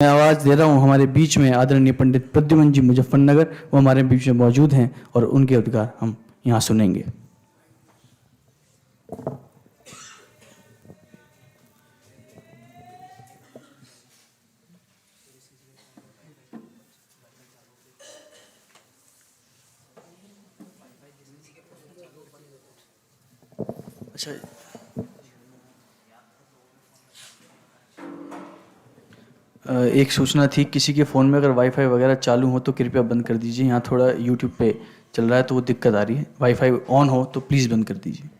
मैं आवाज़ दे रहा हूँ हमारे बीच में आदरणीय पंडित प्रद्युमन जी मुजफ्फरनगर, वो हमारे बीच में मौजूद हैं और उनके उद्गार हम यहाँ सुनेंगे। अच्छा, एक सूचना थी, किसी के फ़ोन में अगर वाईफाई वगैरह चालू हो तो कृपया बंद कर दीजिए। यहाँ थोड़ा यूट्यूब पे चल रहा है तो वो दिक्कत आ रही है। वाईफाई ऑन हो तो प्लीज़ बंद कर दीजिए।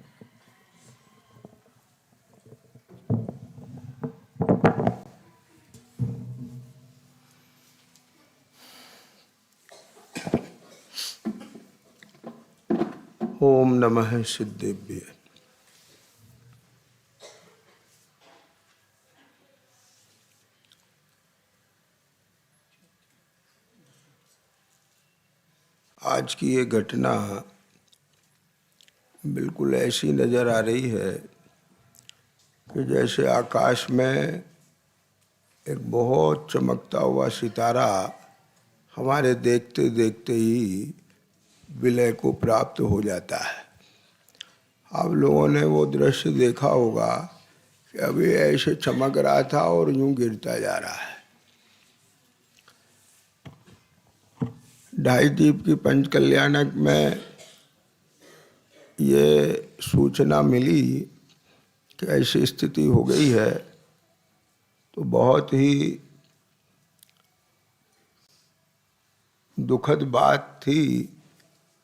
ओम नमः सिद्धेभ्य। आज की ये घटना बिल्कुल ऐसी नजर आ रही है कि जैसे आकाश में एक बहुत चमकता हुआ सितारा हमारे देखते देखते ही विलय को प्राप्त हो जाता है। आप लोगों ने वो दृश्य देखा होगा कि अभी ऐसे चमक रहा था और यूं गिरता जा रहा है। ढाई दीप की पंचकल्याणक में ये सूचना मिली कि ऐसी स्थिति हो गई है, तो बहुत ही दुखद बात थी।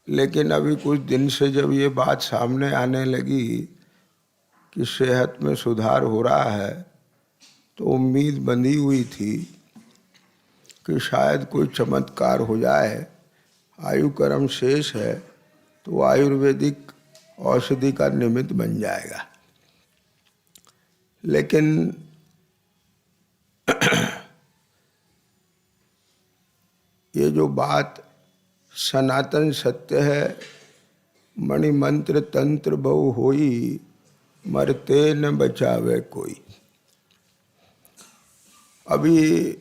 लेकिन अभी कुछ दिन से जब ये बात सामने आने लगी कि सेहत में सुधार हो रहा है, तो उम्मीद बंधी हुई थी कि शायद कोई चमत्कार हो जाए। आयु कर्म शेष है तो आयुर्वेदिक औषधि का निमित्त बन जाएगा। लेकिन ये जो बात सनातन सत्य है, मणि मंत्र तंत्र बहु होई, मरते न बचावे कोई। अभी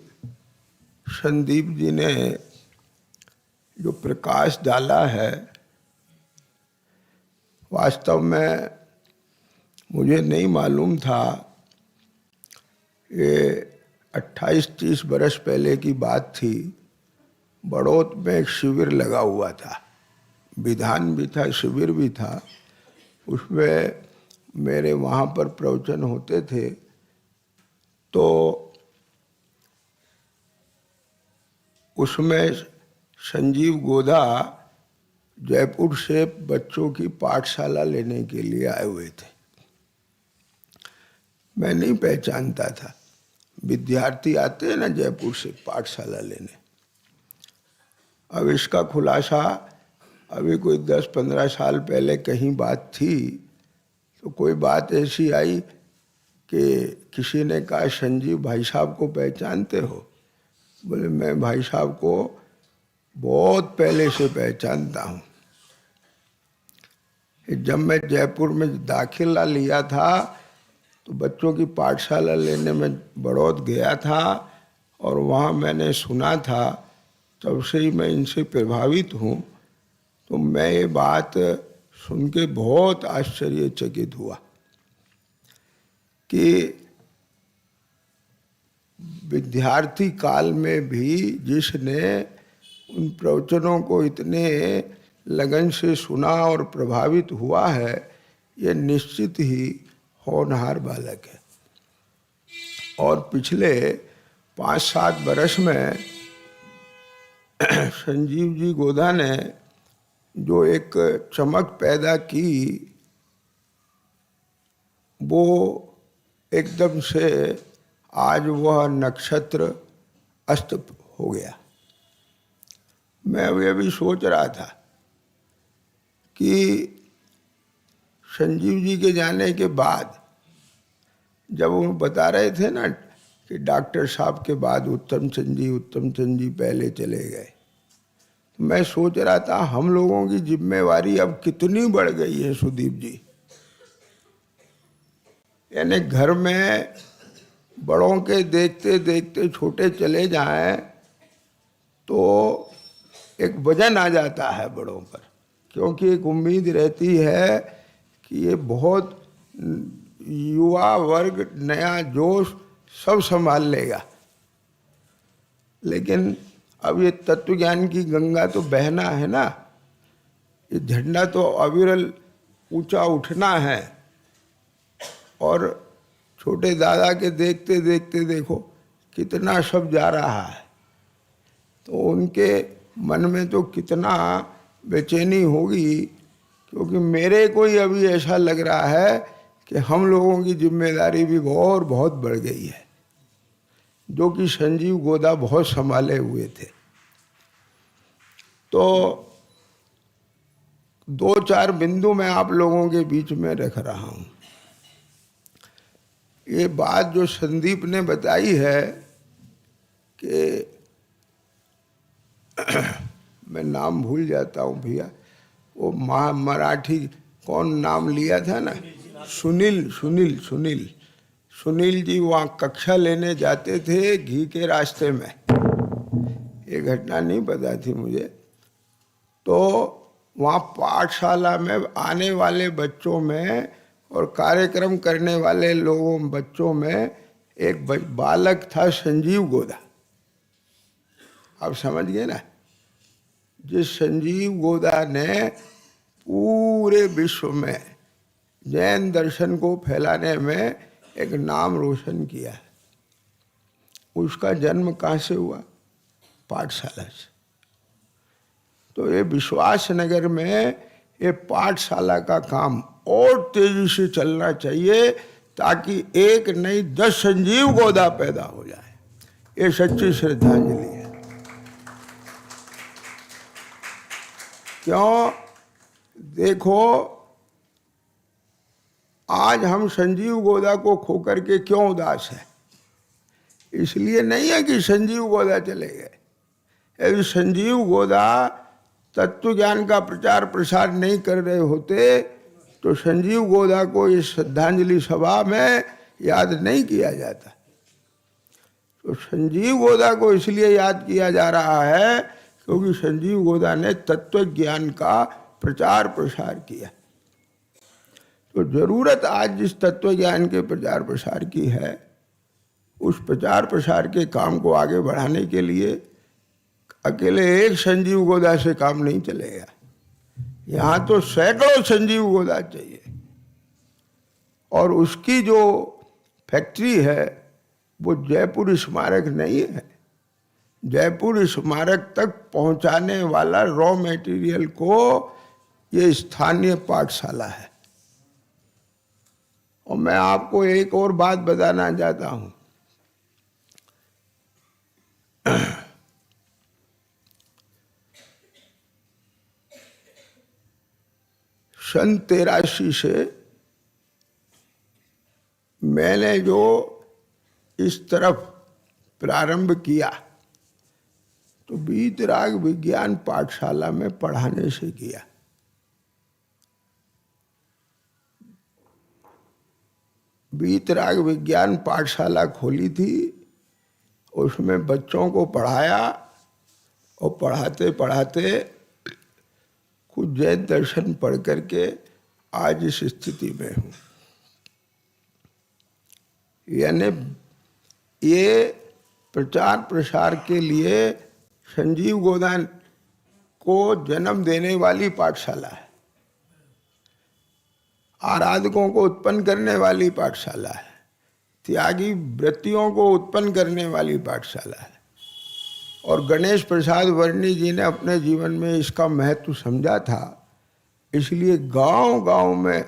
संदीप जी ने जो प्रकाश डाला है, वास्तव में मुझे नहीं मालूम था। ये 28-30 बरस पहले की बात थी। बड़ौत में एक शिविर लगा हुआ था, विधान भी था, शिविर भी था। उसमें मेरे वहाँ पर प्रवचन होते थे। तो उसमें संजीव गोधा जयपुर से बच्चों की पाठशाला लेने के लिए आए हुए थे। मैं नहीं पहचानता था। विद्यार्थी आते हैं ना जयपुर से पाठशाला लेने। अब इसका खुलासा अभी कोई 10-15 साल पहले कहीं बात थी, तो कोई बात ऐसी आई कि किसी ने कहा, संजीव भाई साहब को पहचानते हो? बोले, मैं भाई साहब को बहुत पहले से पहचानता हूँ। जब मैं जयपुर में दाखिला लिया था तो बच्चों की पाठशाला लेने में बड़ौत गया था, और वहाँ मैंने सुना था। तब से ही मैं इनसे प्रभावित हूँ। तो मैं ये बात सुन के बहुत आश्चर्यचकित हुआ कि विद्यार्थी काल में भी जिसने उन प्रवचनों को इतने लगन से सुना और प्रभावित हुआ है, ये निश्चित ही होनहार बालक है। और पिछले 5-7 बरस में संजीव जी गोधा ने जो एक चमक पैदा की, वो एकदम से आज वह नक्षत्र अस्त हो गया। मैं अभी सोच रहा था कि संजीव जी के जाने के बाद जब वो बता रहे थे ना कि डॉक्टर साहब के बाद उत्तम चंद जी पहले चले गए, तो मैं सोच रहा था हम लोगों की जिम्मेवारी अब कितनी बढ़ गई है सुदीप जी। यानी घर में बड़ों के देखते देखते छोटे चले जाएं तो एक वजन आ जाता है बड़ों पर, क्योंकि एक उम्मीद रहती है कि ये बहुत युवा वर्ग, नया जोश सब संभाल लेगा। लेकिन अब ये तत्व ज्ञान की गंगा तो बहना है ना, ये झंडा तो अविरल ऊंचा उठना है। और छोटे दादा के देखते देखते देखो कितना सब जा रहा है, तो उनके मन में तो कितना बेचैनी होगी, क्योंकि मेरे को ही अभी ऐसा लग रहा है कि हम लोगों की जिम्मेदारी भी और बहुत बढ़ गई है, जो कि संजीव गोदा बहुत संभाले हुए थे। तो 2-4 बिंदु मैं आप लोगों के बीच में रख रहा हूँ। ये बात जो संदीप ने बताई है कि मैं नाम भूल जाता हूँ भैया, वो मराठी कौन नाम लिया था ना, सुनील जी वहाँ कक्षा लेने जाते थे घी के रास्ते में। ये घटना नहीं पता थी मुझे। तो वहाँ पाठशाला में आने वाले बच्चों में और कार्यक्रम करने वाले लोगों बच्चों में एक बालक था संजीव गोदा। आप समझ गए ना, जिस संजीव गोदा ने पूरे विश्व में जैन दर्शन को फैलाने में एक नाम रोशन किया है। उसका जन्म कहाँ से हुआ? पाठशाला से। तो ये विश्वास नगर में ये पाठशाला का काम और तेजी से चलना चाहिए, ताकि एक नहीं 10 संजीव गोदा पैदा हो जाए। ये सच्ची श्रद्धांजलि है। क्यों? देखो, आज हम संजीव गोदा को खोकर के क्यों उदास है? इसलिए नहीं है कि संजीव गोदा चले गए। यदि संजीव गोदा तत्व ज्ञान का प्रचार प्रसार नहीं कर रहे होते तो संजीव गोदा को इस श्रद्धांजलि सभा में याद नहीं किया जाता। तो संजीव गोदा को इसलिए याद किया जा रहा है क्योंकि संजीव गोदा ने तत्व ज्ञान का प्रचार प्रसार किया। तो जरूरत आज जिस तत्व ज्ञान के प्रचार प्रसार की है, उस प्रचार प्रसार के काम को आगे बढ़ाने के लिए अकेले एक संजीव गोदा से काम नहीं चलेगा। यहाँ तो सैकड़ों संजीव गोदा चाहिए। और उसकी जो फैक्ट्री है वो जयपुर स्मारक नहीं है। जयपुर स्मारक तक पहुँचाने वाला रॉ मटेरियल को ये स्थानीय पाठशाला है। और मैं आपको एक और बात बताना चाहता हूँ। सन 83 से मैंने जो इस तरफ प्रारंभ किया तो वीतराग विज्ञान पाठशाला में पढ़ाने से किया। वीतराग विज्ञान पाठशाला खोली थी, उसमें बच्चों को पढ़ाया और पढ़ाते पढ़ाते कुछ जैन दर्शन पढ़ करके आज इस स्थिति में हूँ। यानी ये प्रचार प्रसार के लिए संजीव गोदा को जन्म देने वाली पाठशाला है, आराधकों को उत्पन्न करने वाली पाठशाला है, त्यागी वृत्तियों को उत्पन्न करने वाली पाठशाला है। और गणेश प्रसाद वर्णी जी ने अपने जीवन में इसका महत्व समझा था, इसलिए गांव-गांव में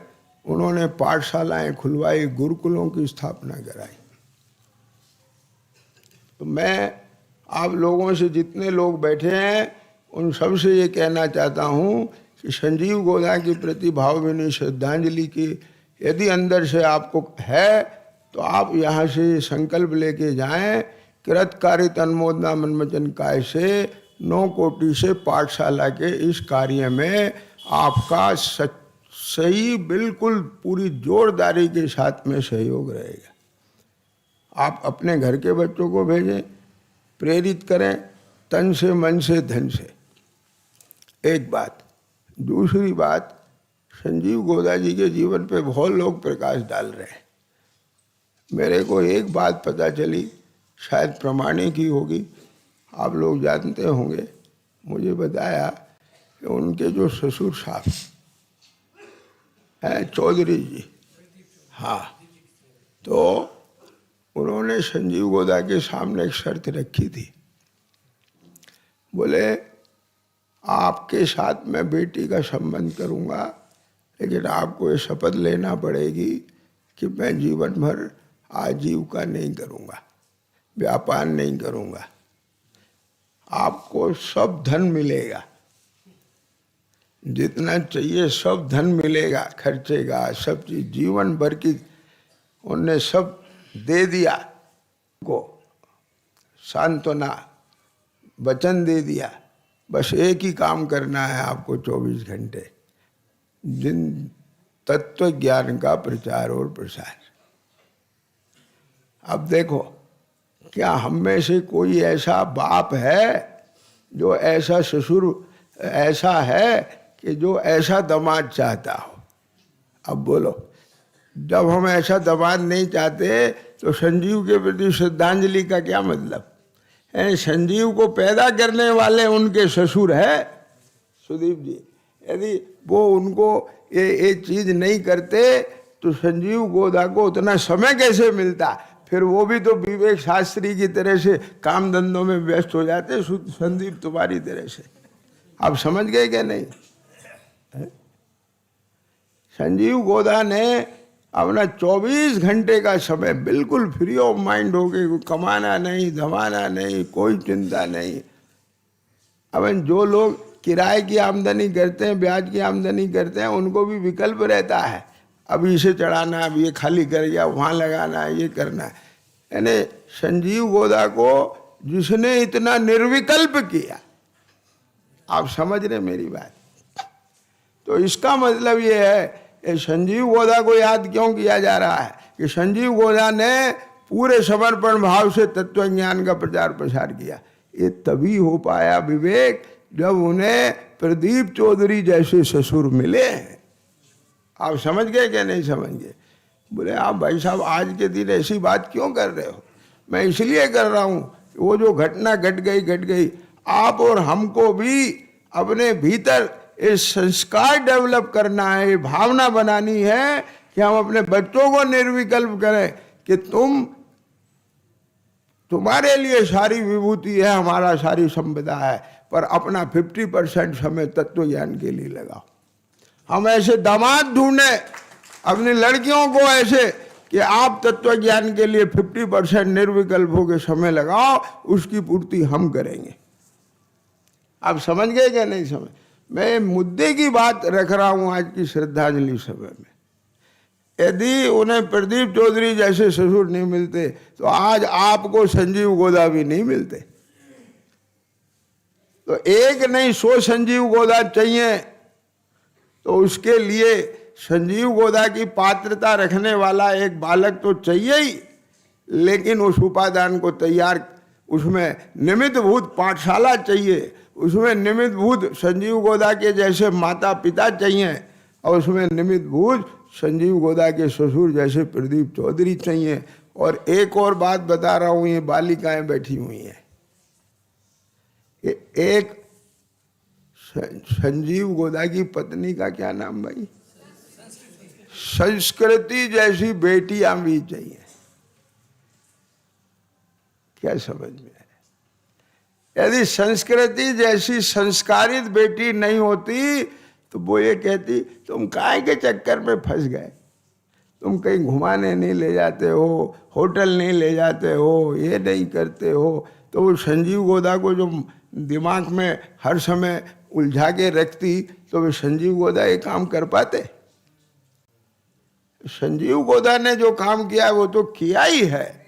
उन्होंने पाठशालाएं खुलवाई, गुरुकुलों की स्थापना कराई। तो मैं आप लोगों से, जितने लोग बैठे हैं, उन सब से ये कहना चाहता हूँ कि संजीव गोदा के प्रति भावभीनी श्रद्धांजलि की यदि अंदर से आपको है तो आप यहाँ से संकल्प लेके जाएं, कृतकारित अनुमोदना मनमचन काय से 9 कोटि से पाठशाला के इस कार्य में आपका सही बिल्कुल पूरी जोरदारी के साथ में सहयोग रहेगा। आप अपने घर के बच्चों को भेजें, प्रेरित करें तन से, मन से, धन से। एक बात। दूसरी बात, संजीव गोदा जी के जीवन पे बहुत लोग प्रकाश डाल रहे हैं। मेरे को एक बात पता चली, शायद प्रमाणिक ही होगी, आप लोग जानते होंगे, मुझे बताया कि उनके जो ससुर साहब हैं चौधरी जी, हाँ, तो उन्होंने संजीव गोदा के सामने एक शर्त रखी थी। बोले आपके साथ मैं बेटी का संबंध करूंगा, लेकिन आपको ये शपथ लेना पड़ेगी कि मैं जीवन भर आजीविका नहीं करूंगा, व्यापार नहीं करूंगा, आपको सब धन मिलेगा, जितना चाहिए सब धन मिलेगा, खर्चेगा, सब चीज जीवन भर की उनने सब दे दिया को, सांत्वना, वचन दे दिया। बस एक ही काम करना है आपको 24 घंटे, जिन तत्व ज्ञान का प्रचार और प्रसार। अब देखो, क्या हम में से कोई ऐसा बाप है जो ऐसा ससुर, ऐसा है कि जो ऐसा दामाद चाहता हो? अब बोलो, जब हम ऐसा दामाद नहीं चाहते तो संजीव के प्रति श्रद्धांजलि का क्या मतलब है? संजीव को पैदा करने वाले उनके ससुर है सुदीप जी। यदि वो उनको ये चीज नहीं करते तो संजीव गोदा को उतना समय कैसे मिलता? फिर वो भी तो विवेक शास्त्री की तरह से काम धंधों में व्यस्त हो जाते, संदीप तुम्हारी तरह से। आप समझ गए क्या नहीं? संजीव गोदा ने अपना 24 घंटे का समय बिल्कुल फ्री ऑफ माइंड हो गए, कमाना नहीं, धमाना नहीं, कोई चिंता नहीं। अब जो लोग किराए की आमदनी करते हैं, ब्याज की आमदनी करते हैं, उनको भी विकल्प रहता है, अब इसे चढ़ाना, अब ये खाली कर गया, वहाँ लगाना है, ये करना है। यानी संजीव गोदा को जिसने इतना निर्विकल्प किया, आप समझ रहे मेरी बात? तो इसका मतलब ये है, संजीव गोदा को याद क्यों किया जा रहा है कि संजीव गोदा ने पूरे समर्पण भाव से तत्व ज्ञान का प्रचार प्रसार किया। ये तभी हो पाया विवेक, जब उन्हें प्रदीप चौधरी जैसे ससुर मिले हैं। आप समझ गए क्या नहीं समझ गए? बोले आप भाई साहब आज के दिन ऐसी बात क्यों कर रहे हो? मैं इसलिए कर रहा हूँ, वो जो घटना घट गई, आप और हमको भी अपने भीतर ये संस्कार डेवलप करना है, भावना बनानी है कि हम अपने बच्चों को निर्विकल्प करें कि तुम्हारे लिए सारी विभूति है, हमारा सारी संपदा है, पर अपना 50% समय तत्व ज्ञान के लिए लगाओ। हम ऐसे दामाद ढूंढे अपनी लड़कियों को ऐसे कि आप तत्व ज्ञान के लिए 50% निर्विकल्प होकर समय लगाओ, उसकी पूर्ति हम करेंगे। आप समझ गए क्या नहीं समझ? मैं मुद्दे की बात रख रहा हूं आज की श्रद्धांजलि सभा में। यदि उन्हें प्रदीप चौधरी जैसे ससुर नहीं मिलते तो आज आपको संजीव गोदा भी नहीं मिलते। तो एक नहीं 100 संजीव गोदा चाहिए, तो उसके लिए संजीव गोदा की पात्रता रखने वाला एक बालक तो चाहिए ही, लेकिन उस उपादान को तैयार, उसमें निमित्तभूत पाठशाला चाहिए, उसमें निमित्तभूत संजीव गोदा के जैसे माता पिता चाहिए, और उसमें निमित्तभूत संजीव गोदा के ससुर जैसे प्रदीप चौधरी चाहिए। और एक और बात बता रहा हूँ, ये बालिकाएं बैठी हुई हैं, एक संजीव गोदा की पत्नी का क्या नाम भाई? संस्कृति जैसी बेटियां भी चाहिए। क्या समझ में है? यदि संस्कृति जैसी संस्कारित बेटी नहीं होती तो वो ये कहती तुम काहे के चक्कर में फंस गए, तुम कहीं घुमाने नहीं ले जाते हो, होटल नहीं ले जाते हो, ये नहीं करते हो। तो वो संजीव गोदा को जो दिमाग में हर समय उलझा के रखती, तो वे संजीव गोदा ये काम कर पाते? संजीव गोदा ने जो काम किया है वो तो किया ही है,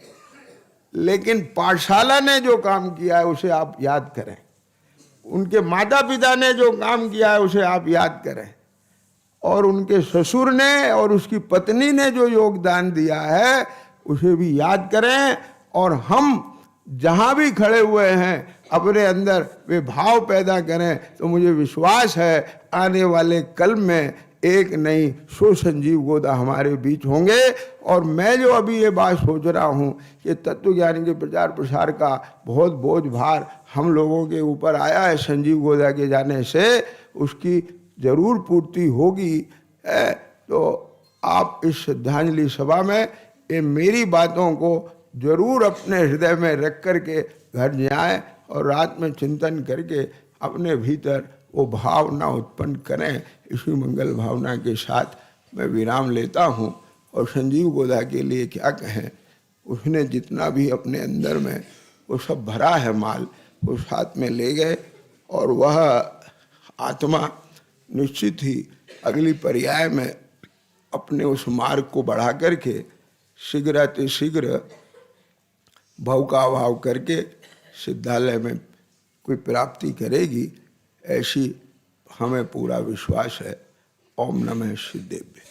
लेकिन पाठशाला ने जो काम किया है उसे आप याद करें, उनके माता पिता ने जो काम किया है उसे आप याद करें, और उनके ससुर ने और उसकी पत्नी ने जो योगदान दिया है उसे भी याद करें, और हम जहाँ भी खड़े हुए हैं अपने अंदर वे भाव पैदा करें, तो मुझे विश्वास है आने वाले कल में एक नहीं 100 संजीव गोदा हमारे बीच होंगे। और मैं जो अभी ये बात सोच रहा हूँ कि तत्व ज्ञान के प्रचार प्रसार का बहुत बोझ भार हम लोगों के ऊपर आया है संजीव गोदा के जाने से, उसकी जरूर पूर्ति होगी। तो आप इस श्रद्धांजलि सभा में ये मेरी बातों को जरूर अपने हृदय में रख करके घर जाएं और रात में चिंतन करके अपने भीतर वो भावना उत्पन्न करें। इसी मंगल भावना के साथ मैं विराम लेता हूँ। और संजीव गोदा के लिए क्या कहें, उसने जितना भी अपने अंदर में वो सब भरा है माल, वो साथ में ले गए, और वह आत्मा निश्चित ही अगली पर्याय में अपने उस मार्ग को बढ़ा करके शीघ्र भव का अभाव करके सिद्धालय में कोई प्राप्ति करेगी, ऐसी हमें पूरा विश्वास है। ओम नमः सिद्धेभ्य।